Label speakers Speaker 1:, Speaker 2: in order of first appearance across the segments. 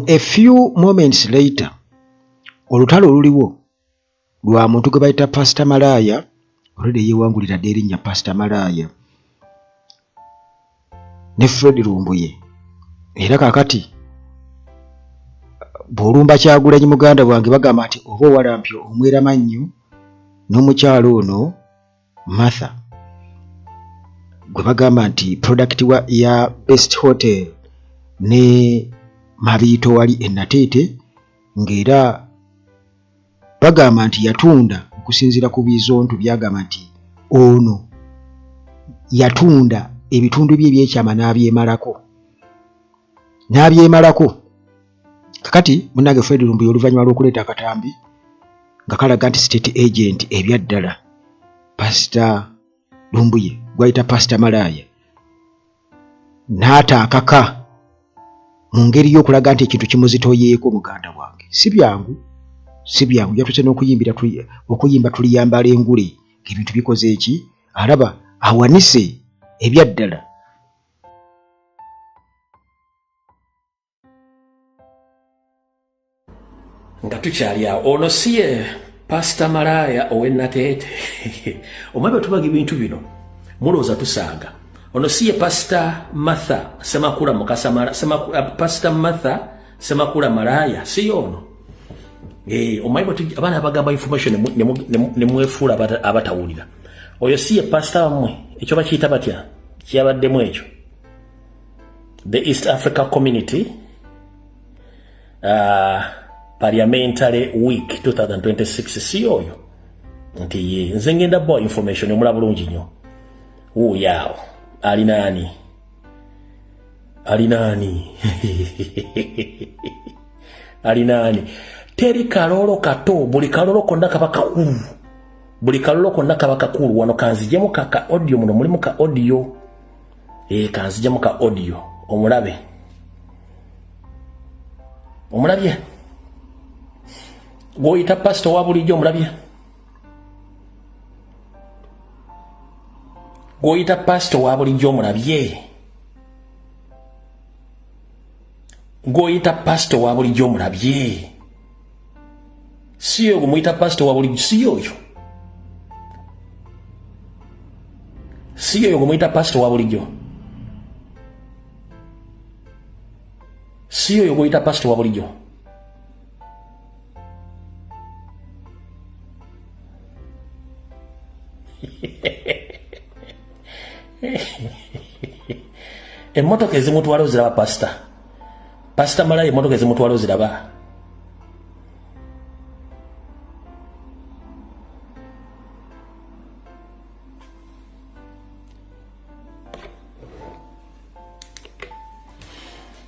Speaker 1: A few moments later, olutalo luliwo lwa muntu gwe bayita Pastor Malaya, already yewangulira dde erinnya Pastor Malaya ne Fred Lumbuye. Era kaakati bw'olumba Kyagulanyi muganda wange bagamba nti oba owalampyo omweramannyo n'omukyalo ono Martha gwe bagamba nti product ya Best Hotel ne Mabiito wali Ennateete, ng'era bagamba nti yatunda okusinziira ku bizontu byagamba nti ono yatunda ebitundu bye ebyekyama n'abyemalako. Kakati munnange Fred Lumbuye oluvannyuma lw'okuleeta akatambi nga kalaga nti state agent ebyaddala Pastor Lumbuye gwayita Pastor Malaya n'ataakaka mu ngeri y'okulaga nti ekintu kimuzitoyeeko muganda wange. Si byangu yatuse okuyimba tuliyambala engule ng'ebintu bikoze eki, alaba awanise ebyaddala.
Speaker 2: Nga tukyali awo, ono si ye Pastor Malaya ow'Ennateete. Omwebe tubaga ebintu bino mulowooza tusanga. Ono si ye Pastor Martha Semakula Mukasamala, Pastor Martha Semakula Malaya, si ono. Omwebe abaana abagamba information ne mwefuula abatawulira. Oyo si ye Pastor mmwe, ekyo bakiyita batya? Kyabaddemu ekyo. The East Africa Community Parliamentary Week 2026, si oyo. Nti ye nze ngenda bo information omula bulungi nnyo. Yao ali nani? Ali nani? Teri kalolo kato, buli kalolo konna kaba kakulu. Wano kanzijemu ka audio muno, mulimu ka audio. Kanzijemu ka audio. Omulabye. Goyita pastor wa bulijjo omulabye. Goyita pastor wa bulijjo omulabye. Siyo gumuyita pastor wa bulijjo, siyo gumuyita pastor wa bulijjo. Siyo yoguyita pastor wa bulijjo. Emmotoka ezimutwala oziraba Pastor Malaya, emmotoka ezimutwala oziraba.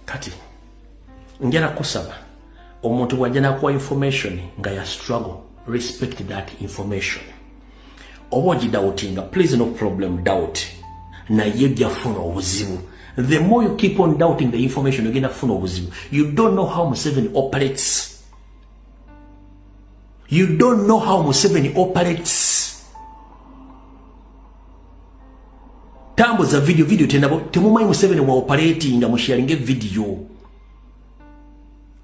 Speaker 2: Kati njala kusaba omuntu bw'ajja nakuwa information nga ya struggle, respect that information. Oba ogidawutinga, please no problem, doubt. Na yejja funa obuzibu. The more you keep on doubting the information, you're going to funa obuzibu. You don't know how Museveni operates. Tambuza video tenabo temumanyi Museveni wa operating nga musharinge video.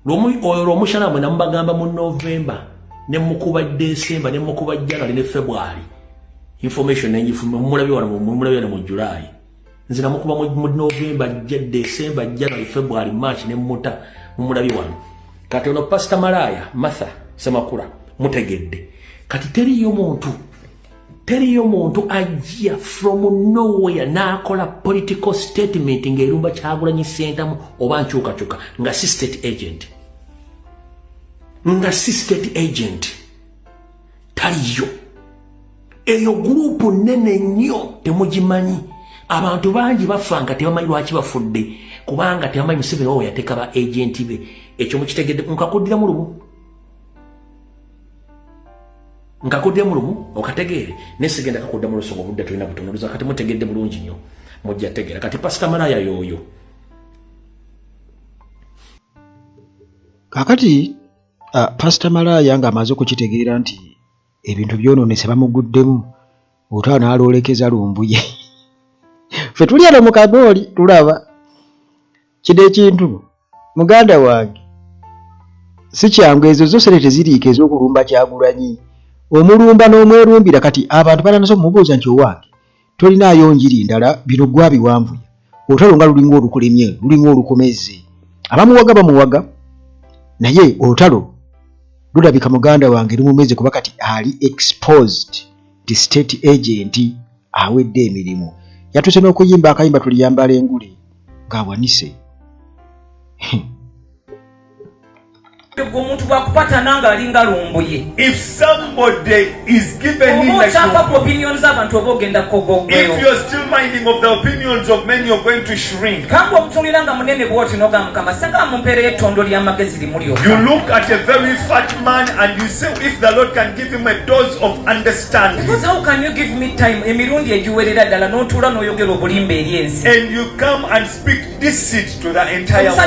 Speaker 2: Lomushana mwe nambagamba mu November, ne mukuba December, ne mukuba January ne February. Information nenyifume mulabi mu July. Nzina mukuba mu November, December, January, February, March ne muta mulabi wano. Kati ono Pastor Malaya, Martha Semakula mutegedde. Kati teriyo muntu ajja from nowhere nakola political statement ng'erumba Kyagulanyi Ssentamu oba nkyukakyuka nga si state agent. Taliyo. Eyo grupu nene nnyo temugimanyi. Abantu bangi bafanga tebamanyi lwaki bafudde kubanga tebamanyi Museveni oyo yateeka ba agent be. Ekyo mukitegedde nkakuddira mu lumu okategeere nesigenda kakudda mu lusonga obudde tulina butunuliza kati mutegedde bulungi nnyo mujja tegeera kati Pastor Malaya yoyo.
Speaker 1: Kakati Pastor Malaya nga amaze okukitegeera nti ebintu byonoonese bamuguddemu otwa n'aloolekeza Lumbuye. Ffe tuli eno mu kagooli tulaba kide ekintu muganda wange si kyangu ezo zosere teziriika ez'okulumba Kyagulanyi. Omulumba n'omwerumbira kati abantu balanaso mubuuza nti owange tolinaayo njiri ndala bino gwa biwanvuya. Olutalo nga lulinga olukulemye lulinga olukomeze. Abamuwaga bamuwaga naye olutalo lulabika muganda wange lumumeze kuba kati ali exposed the state agent awedde emirimu. Yatuse n'okuyimba akayimba tuliyambala engule ng'awanise.
Speaker 3: If somebody is given in like opinions if you're still minding of the opinions of men, you're going to shrink. You look at a very fat man and you say, if the Lord can give him a dose of understanding.
Speaker 4: Because how can you give me time? And
Speaker 3: you come and speak deceit to the entire world.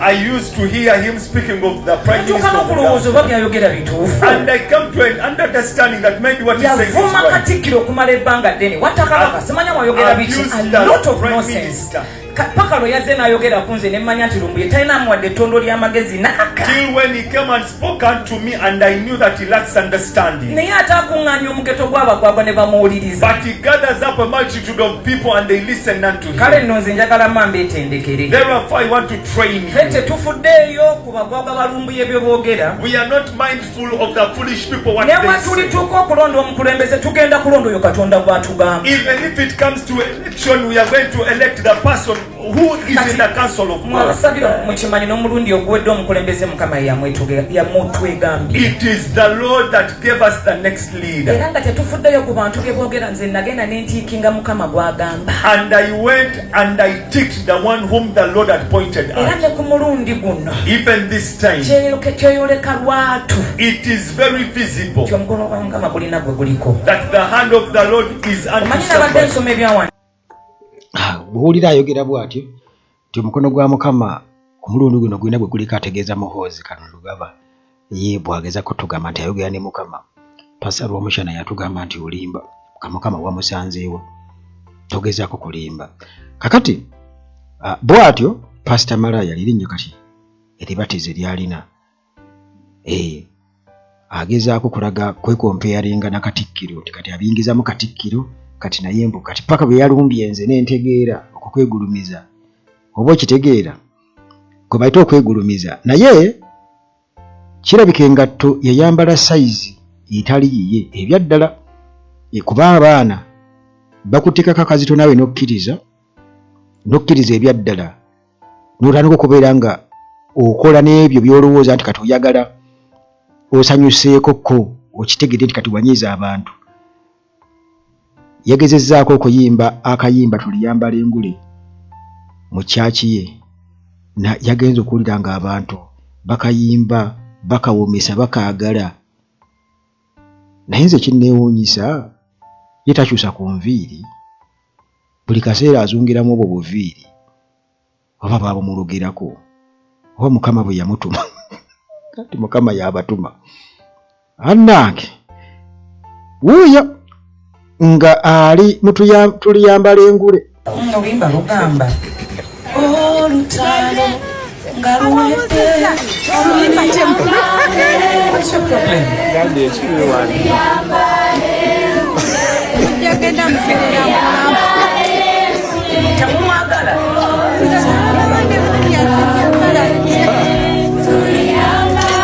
Speaker 3: I used to hear him speaking of the Prime Minister of the and I come to an understanding that maybe what he's saying is right. Abused a lot of nonsense.
Speaker 4: Paka lo yaze nayogera kunze ne manya nti lumbuye talina mwadde ettondo ly'amagezi n'aka.
Speaker 3: Till when he came and spoke unto me and I knew that he lacks understanding.
Speaker 4: Naye atakuŋŋaanya omugeto gw'abagwagwa ne bamuwuliriza.
Speaker 3: But he gathers up a multitude of people and they listen unto him.
Speaker 4: Kale nno nze njagala mamba etendekere.
Speaker 3: Therefore I want to train
Speaker 4: Ffe tetufuddeeyo ku bagwagwa balumbuye bye boogera.
Speaker 3: We are not mindful of the foolish people what they say.
Speaker 4: Ne tulituuka okulonda omukulembeze tugenda kulonda oyo Katonda gw'atugamba.
Speaker 3: Even if it comes to election, we are going to elect the person who is in the council of God. It is the Lord that gave us the next leader. And I went and I ticked the one whom the Lord had pointed out. Even this time, it is very visible that the hand of the Lord is unto somebody.
Speaker 1: Bw'owulira ayogera bw'atyo nti omukono gwa Mukama omulundi guno gulina gwe guliko ategeeza muhoozi kano Lugaba ye bw'ageza kutugamba nti ayogera ne Mukama. Pastor Rwamushana yatugamba nti olimba Mukama wamusanzeewo togezaako kulimba. Kakati bw'atyo Pastor Malaya lirinnya kati eribatizo lyalina agezaako kulaga kwekompeyaringa na Katikkiro nti kati abiyingizamu Katikkiro kati naye mbu kati paka bwe yalumbye nze n'entegeera okukwegulumiza oba okitegeera gwe bayita okwegulumiza naye kirabika engatto yayambala sayizi etali yiye ebyaddala kuba abaana bakutikako akazito naawe n'okkiriza ebyaddala n'otandika okubeera nga okola n'ebyo by'olowooza nti kati oyagala osanyuseeko ko okitegedde nti kati wanyiiza abantu. Yagezezzaako okuyimba akayimba tuliyambala engule mu kyaki ye yagenza okuwulira nga abantu bakayimba bakawomesa bakaagala naye nze kinneewuunyisa ye takyusa ku nviiri buli kaseera azungiramu obwo buviiri oba baabumulugerako oba Mukama bwe yamutuma kati Mukama y'abatuma annange wuuya nga ali tuliyambala engule
Speaker 4: oluyimba lugamba olutalo nga luwedde oluyimba temulwa